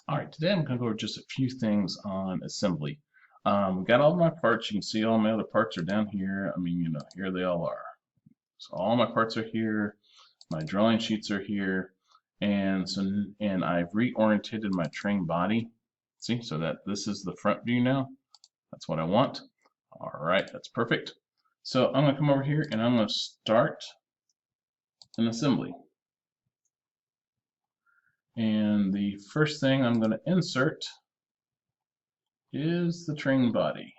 All right, today I'm going to go over just a few things on assembly. We've got all my parts. You can see all my other parts are down here. I mean, here they all are. So all my parts are here. My drawing sheets are here. And I've reorientated my train body. See, so that this is the front view now. That's what I want. All right, that's perfect. So I'm going to come over here and I'm going to start an assembly. And the first thing I'm going to insert is the train body.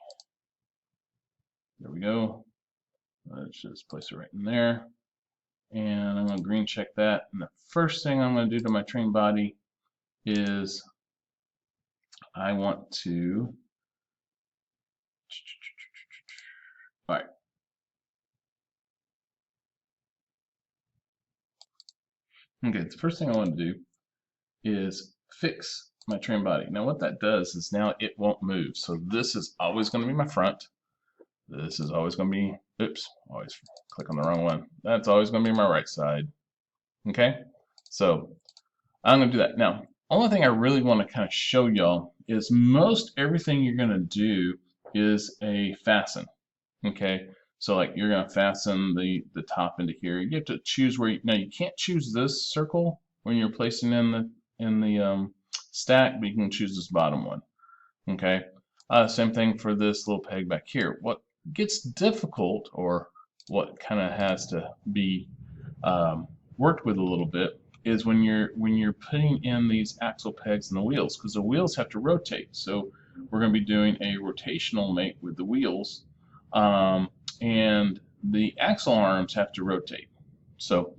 There we go. Let's just place it right in there. And I'm going to green check that. And the first thing I'm going to do to my train body is I want to, all right. Okay, the first thing I want to do is fix my train body. Now what that does is now it won't move. So this is always going to be my front. This is always going to be, oops, always click on the wrong one. That's always going to be my right side. Okay, so I'm going to do that. Now, only thing I really want to kind of show y'all is most everything you're going to do is a fasten. Okay, so like you're going to fasten the top into here. You have to choose where now you can't choose this circle when you're placing in the stack, but you can choose this bottom one. Okay, same thing for this little peg back here. What gets difficult, or what kind of has to be worked with a little bit, is when you're putting in these axle pegs and the wheels, because the wheels have to rotate. So we're going to be doing a rotational mate with the wheels, and the axle arms have to rotate. So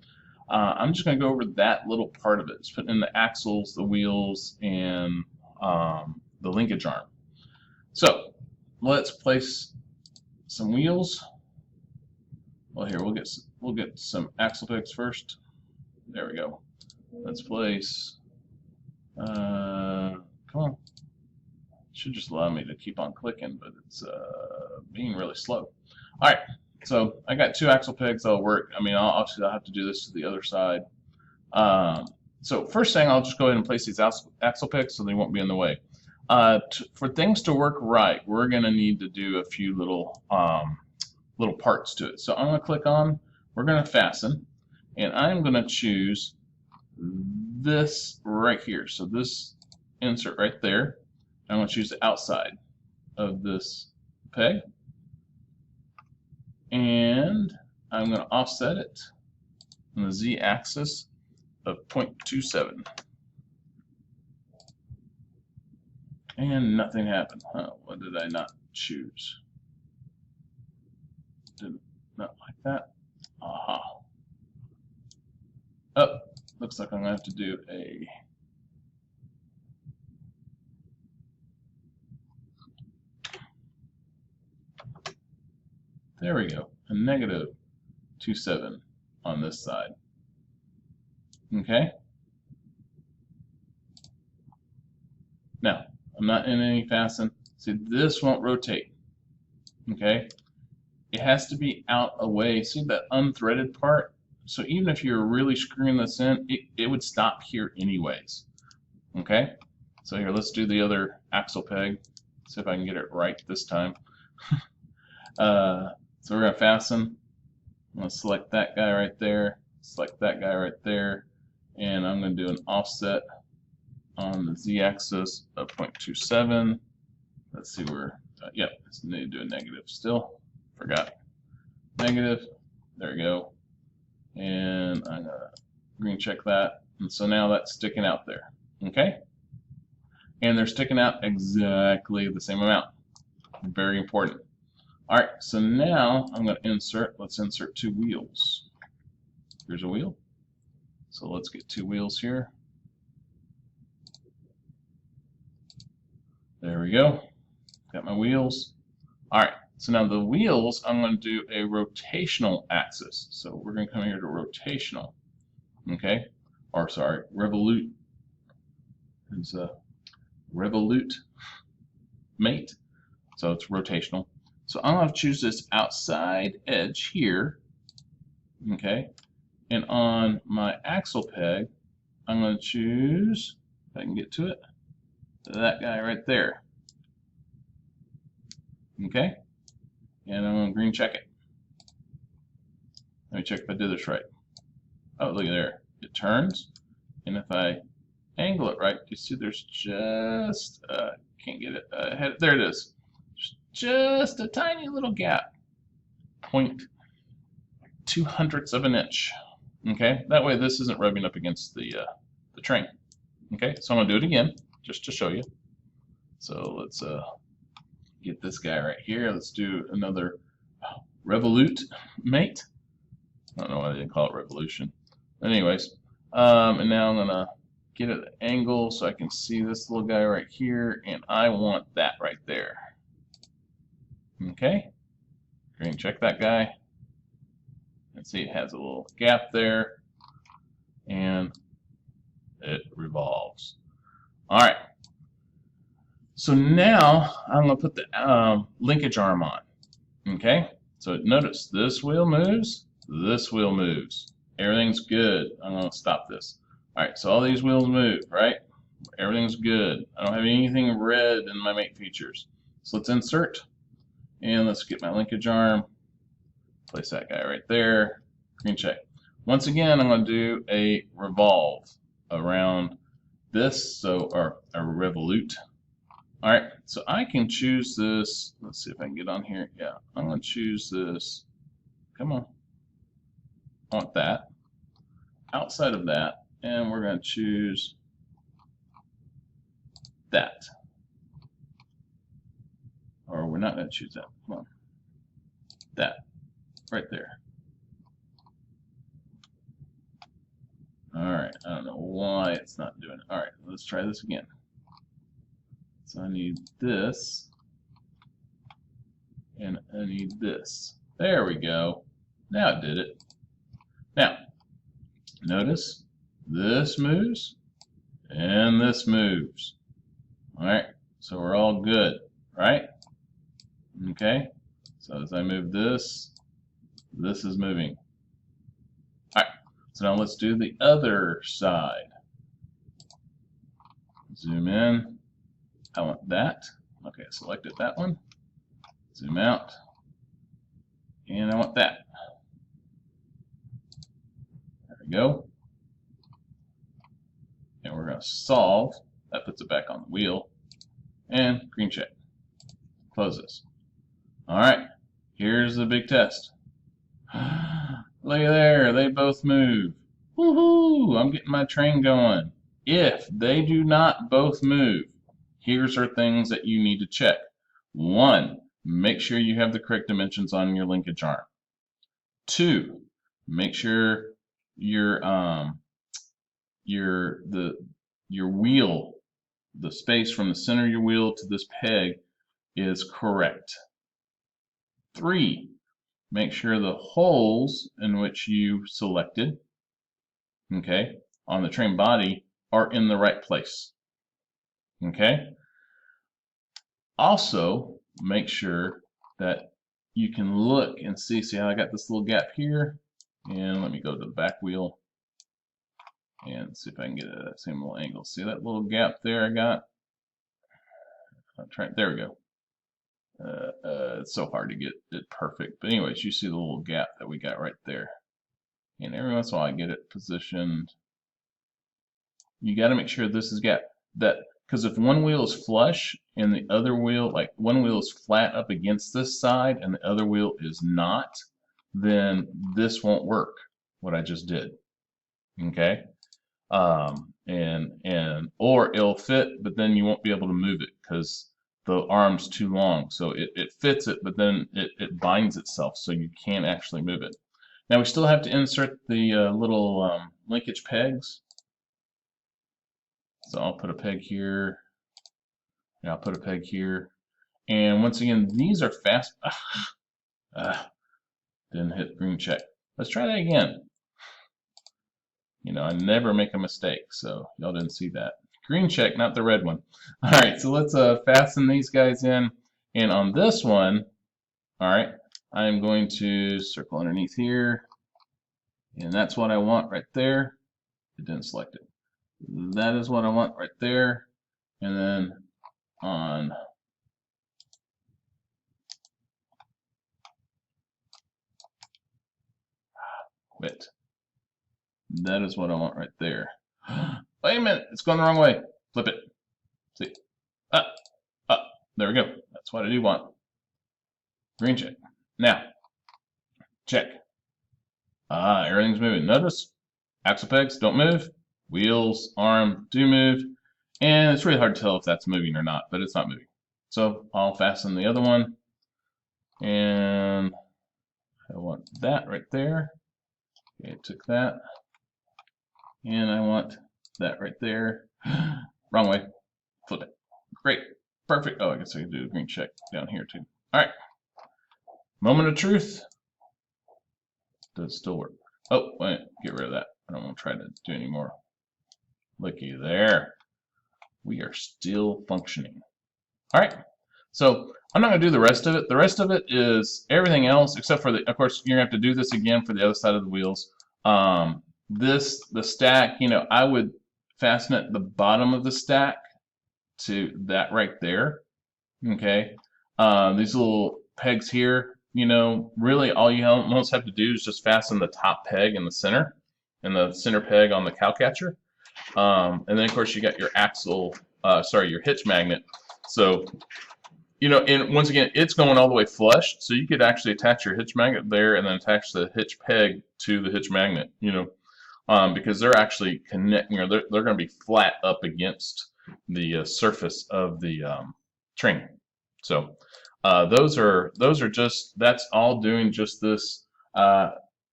I'm just going to go over that little part of it. It's putting in the axles, the wheels, and the linkage arm. So let's place some wheels. Well, here we'll get some axle pegs first. There we go. Let's place. Come on. Should just allow me to keep on clicking, but it's being really slow. All right. So I got 2 axle pegs that'll work. I mean, obviously I'll have to do this to the other side. So first thing, I'll just go ahead and place these axle pegs so they won't be in the way. For things to work right, we're going to need to do a few little parts to it. So I'm going to click on, we're going to fasten, and I'm going to choose this right here. So this insert right there, I'm going to choose the outside of this peg, and I'm going to offset it on the z-axis of 0.27. And nothing happened. What did I not choose? Did not like that. Aha. Oh, looks like I'm going to have to do a there we go, a -27 on this side. Okay. Now, I'm not in any fasten. See, this won't rotate. Okay. It has to be out away. See that unthreaded part? So even if you're really screwing this in, it would stop here anyways. Okay. So here, let's do the other axle peg. See if I can get it right this time. So we're going to fasten. I'm going to select that guy right there, select that guy right there, and I'm going to do an offset on the z-axis of 0.27. Let's see where, yep, I need to do a negative still. Forgot. Negative. There we go. And I'm going to green check that. And so now that's sticking out there. Okay? And they're sticking out exactly the same amount. Very important. All right, so now I'm going to insert, let's insert 2 wheels. Here's a wheel. So let's get 2 wheels here. There we go. Got my wheels. All right, so now the wheels, I'm going to do a rotational axis. So we're going to come here to rotational. Okay? Or sorry, revolute. It's a revolute mate. So it's rotational. So I'm going to choose this outside edge here, okay, and on my axle peg, I'm going to choose, if I can get to it, that guy right there. Okay? And I'm going to green check it. Let me check if I did this right. Oh, look at there. It turns. And if I angle it right, you see there's just, can't get it, there it is. Just a tiny little gap. 0.02 of an inch. Okay? That way this isn't rubbing up against the train. Okay? So I'm going to do it again, just to show you. So let's get this guy right here. Let's do another revolute mate. I don't know why they didn't call it revolution. But anyways, and now I'm gonna get it at an angle so I can see this little guy right here, and I want that right there. Okay, green check that guy, and see it has a little gap there, and it revolves. All right. So now I'm going to put the linkage arm on. Okay, so notice this wheel moves, this wheel moves. Everything's good. I'm going to stop this. All right, so all these wheels move, right? Everything's good. I don't have anything red in my mate features. So let's insert, and let's get my linkage arm. Place that guy right there. Green check. Once again, I'm going to do a revolve around this, or a revolute. All right, so I can choose this. Let's see if I can get on here. Yeah, I'm going to choose this. Come on. I want that. Outside of that, and we're going to choose that. Or we're not going to choose that. Come on. That. Right there. All right, I don't know why it's not doing it. All right, let's try this again. So I need this, and I need this. There we go. Now it did it. Now, notice this moves, and this moves. All right, so we're all good, right? Okay, so as I move this, this is moving. All right, so now let's do the other side. Zoom in. I want that. Okay, selected that one. Zoom out. And I want that. There we go. And we're going to solve. That puts it back on the wheel. And green check. Close this. All right, here's the big test. Look at there, they both move. Woohoo! I'm getting my train going. If they do not both move, here's are things that you need to check. 1, make sure you have the correct dimensions on your linkage arm. 2, make sure your wheel, the space from the center of your wheel to this peg is correct. 3, make sure the holes in which you selected, okay, on the train body are in the right place. Okay? Also, make sure that you can look and see how I got this little gap here. And let me go to the back wheel and see if I can get that same little angle. See that little gap there I got? There we go. It's so hard to get it perfect. But anyways, you see the little gap that we got right there. And every once in a while I get it positioned. You got to make sure this is because if one wheel is flush and the other wheel, like one wheel is flat up against this side and the other wheel is not, then this won't work, what I just did. Okay? Or it'll fit, but then you won't be able to move it because the arm's too long. So it fits it, but then it binds itself, so you can't actually move it. Now we still have to insert the little linkage pegs. So I'll put a peg here, and I'll put a peg here. And once again, these are fast. Didn't hit green check. Let's try that again. You know, I never make a mistake, so y'all didn't see that. Green check, not the red one. All right, so let's fasten these guys in. And on this one, all right, I'm going to circle underneath here. And that's what I want right there. It didn't select it. That is what I want right there. and then on wait. That is what I want right there. Wait a minute, it's going the wrong way. Flip it. See. Up, up. There we go. That's what I do want. Green check. Now, check. Everything's moving. Notice, axle pegs don't move. Wheels, arm do move. And it's really hard to tell if that's moving or not, but it's not moving. So I'll fasten the other one. And I want that right there. Okay, I took that. And I want that right there. Wrong way. Flip it. Great. Perfect. Oh, I guess I can do a green check down here too. All right. Moment of truth. Does it still work? Oh, wait. Get rid of that. I don't want to try to do any more. Looky there. We are still functioning. All right. So I'm not going to do the rest of it. The rest of it is everything else except for of course, you're going to have to do this again for the other side of the wheels. The stack, I would fasten at the bottom of the stack to that right there. Okay. These little pegs here, really all you almost have to do is just fasten the top peg in the center and the center peg on the cowcatcher. And then of course you got your your hitch magnet. So, and once again, it's going all the way flush, so you could actually attach your hitch magnet there and then attach the hitch peg to the hitch magnet, because they're actually connecting, or they're going to be flat up against the surface of the train. So those are just, that's all doing just this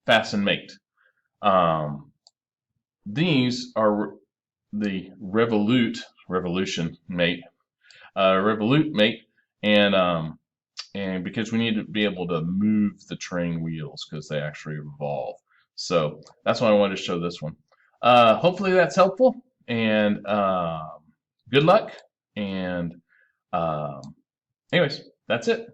fasten mate. These are the revolution mate, revolute mate, and because we need to be able to move the train wheels because they actually revolve. So that's why I wanted to show this one. Hopefully that's helpful, and good luck. And anyways, that's it.